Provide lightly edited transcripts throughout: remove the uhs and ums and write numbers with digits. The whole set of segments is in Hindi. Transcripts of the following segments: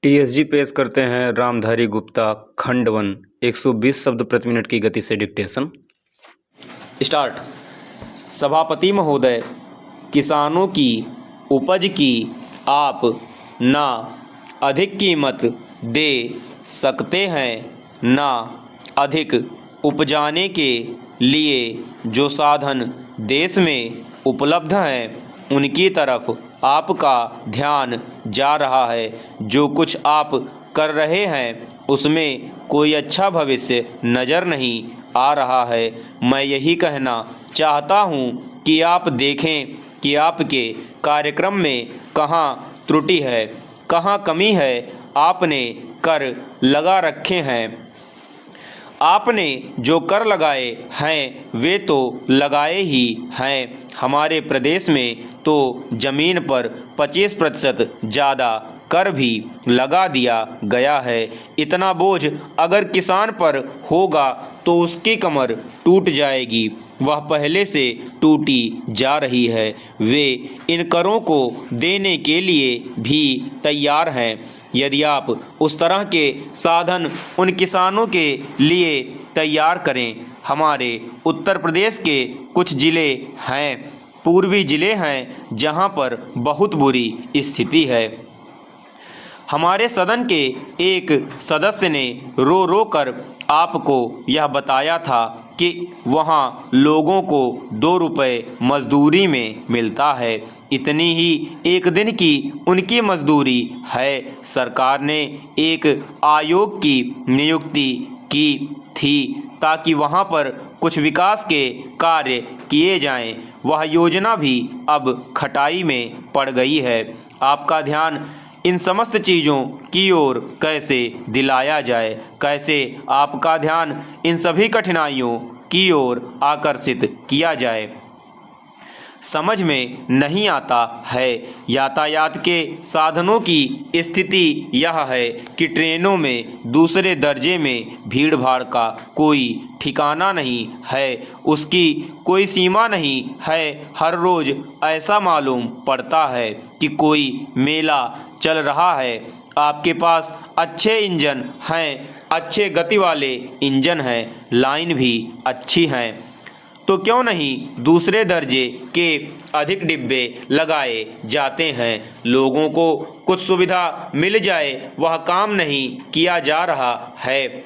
टीएसजी पेश करते हैं रामधारी गुप्ता खंड 1 120 शब्द प्रति मिनट की गति से डिक्टेशन। स्टार्ट। सभापति महोदय, किसानों की उपज की आप ना अधिक कीमत दे सकते हैं, ना अधिक उपजाने के लिए जो साधन देश में उपलब्ध हैं उनकी तरफ आपका ध्यान जा रहा है। जो कुछ आप कर रहे हैं उसमें कोई अच्छा भविष्य नज़र नहीं आ रहा है। मैं यही कहना चाहता हूं कि आप देखें कि आपके कार्यक्रम में कहां त्रुटि है, कहां कमी है। आपने कर लगा रखे हैं, आपने जो कर लगाए हैं वे तो लगाए ही हैं। हमारे प्रदेश में तो ज़मीन पर 25% ज़्यादा कर भी लगा दिया गया है। इतना बोझ अगर किसान पर होगा तो उसकी कमर टूट जाएगी। वह पहले से टूटी जा रही है। वे इन करों को देने के लिए भी तैयार हैं। यदि आप उस तरह के साधन उन किसानों के लिए तैयार करें। हमारे उत्तर प्रदेश के कुछ ज़िले हैं, पूर्वी ज़िले हैं जहां पर बहुत बुरी स्थिति है। हमारे सदन के एक सदस्य ने रो रो कर आपको यह बताया था कि वहाँ लोगों को 2 रुपये मजदूरी में मिलता है। इतनी ही एक दिन की उनकी मजदूरी है। सरकार ने एक आयोग की नियुक्ति की थी ताकि वहाँ पर कुछ विकास के कार्य किए जाएं। वह योजना भी अब खटाई में पड़ गई है। आपका ध्यान इन समस्त चीज़ों की ओर कैसे दिलाया जाए, कैसे आपका ध्यान इन सभी कठिनाइयों की ओर आकर्षित किया जाए, समझ में नहीं आता है। यातायात के साधनों की स्थिति यह है कि ट्रेनों में दूसरे दर्जे में भीड़ भाड़ का कोई ठिकाना नहीं है, उसकी कोई सीमा नहीं है। हर रोज़ ऐसा मालूम पड़ता है कि कोई मेला चल रहा है। आपके पास अच्छे इंजन हैं, अच्छे गति वाले इंजन हैं, लाइन भी अच्छी हैं, तो क्यों नहीं दूसरे दर्जे के अधिक डिब्बे लगाए जाते हैं। लोगों को कुछ सुविधा मिल जाए, वह काम नहीं किया जा रहा है।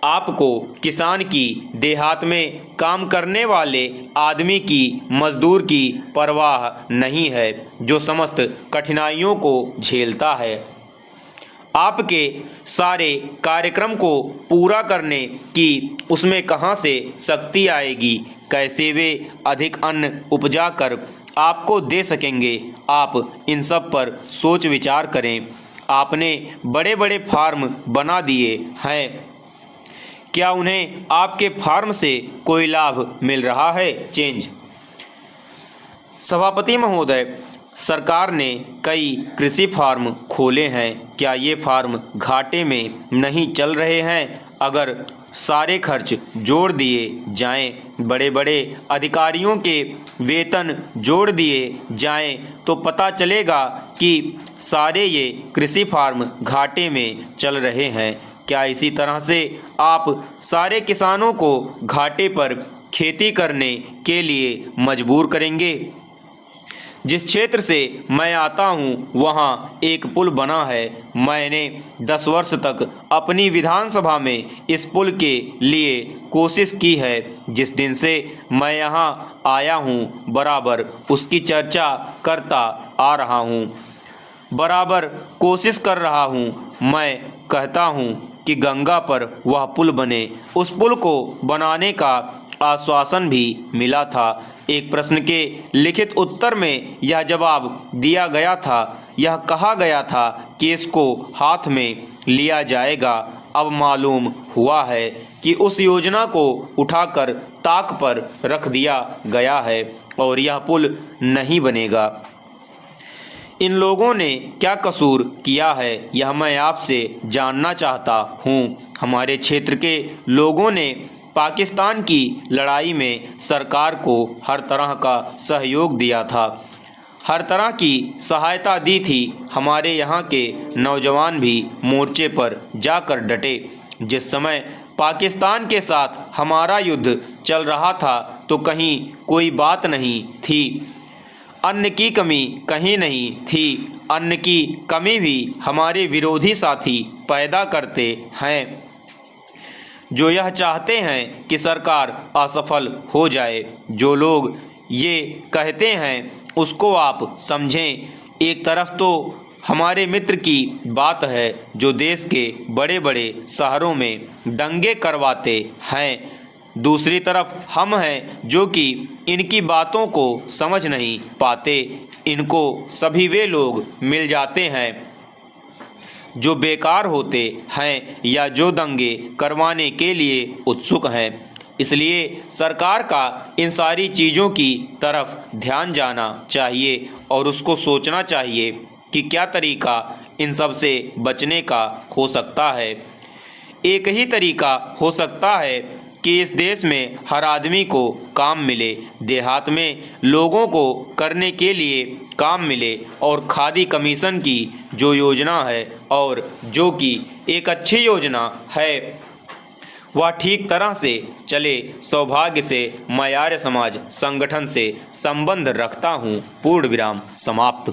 आपको किसान की देहात में काम करने वाले आदमी की, मजदूर की परवाह नहीं है जो समस्त कठिनाइयों को झेलता है। आपके सारे कार्यक्रम को पूरा करने की उसमें कहां से शक्ति आएगी, कैसे वे अधिक अन्न उपजा कर आपको दे सकेंगे। आप इन सब पर सोच विचार करें। आपने बड़े बड़े फार्म बना दिए हैं, क्या उन्हें आपके फार्म से कोई लाभ मिल रहा है? चेंज। सभापति महोदय, सरकार ने कई कृषि फार्म खोले हैं, क्या ये फार्म घाटे में नहीं चल रहे हैं? अगर सारे खर्च जोड़ दिए जाएं, बड़े बड़े अधिकारियों के वेतन जोड़ दिए जाएं, तो पता चलेगा कि सारे ये कृषि फार्म घाटे में चल रहे हैं। क्या इसी तरह से आप सारे किसानों को घाटे पर खेती करने के लिए मजबूर करेंगे? जिस क्षेत्र से मैं आता हूँ वहाँ एक पुल बना है। मैंने 10 वर्ष तक अपनी विधानसभा में इस पुल के लिए कोशिश की है। जिस दिन से मैं यहाँ आया हूँ बराबर उसकी चर्चा करता आ रहा हूँ, बराबर कोशिश कर रहा हूँ। मैं कहता हूँ कि गंगा पर वह पुल बने। उस पुल को बनाने का आश्वासन भी मिला था। एक प्रश्न के लिखित उत्तर में यह जवाब दिया गया था, यह कहा गया था कि इसको हाथ में लिया जाएगा। अब मालूम हुआ है कि उस योजना को उठाकर ताक पर रख दिया गया है और यह पुल नहीं बनेगा। इन लोगों ने क्या कसूर किया है, यह मैं आपसे जानना चाहता हूँ। हमारे क्षेत्र के लोगों ने पाकिस्तान की लड़ाई में सरकार को हर तरह का सहयोग दिया था। हर तरह की सहायता दी थी। हमारे यहाँ के नौजवान भी मोर्चे पर जाकर डटे। जिस समय पाकिस्तान के साथ हमारा युद्ध चल रहा था तो कहीं कोई बात नहीं थी, अन्न की कमी कहीं नहीं थी। अन्न की कमी भी हमारे विरोधी साथी पैदा करते हैं, जो यह चाहते हैं कि सरकार असफल हो जाए। जो लोग ये कहते हैं उसको आप समझें। एक तरफ तो हमारे मित्र की बात है जो देश के बड़े बड़े शहरों में दंगे करवाते हैं, दूसरी तरफ हम हैं जो कि इनकी बातों को समझ नहीं पाते। इनको सभी वे लोग मिल जाते हैं जो बेकार होते हैं या जो दंगे करवाने के लिए उत्सुक हैं। इसलिए सरकार का इन सारी चीज़ों की तरफ ध्यान जाना चाहिए और उसको सोचना चाहिए कि क्या तरीका इन सब से बचने का हो सकता है। एक ही तरीका हो सकता है कि इस देश में हर आदमी को काम मिले, देहात में लोगों को करने के लिए काम मिले और खादी कमीशन की जो योजना है और जो कि एक अच्छी योजना है वह ठीक तरह से चले। सौभाग्य से मैं आर्य समाज संगठन से संबंध रखता हूँ। पूर्ण विराम समाप्त।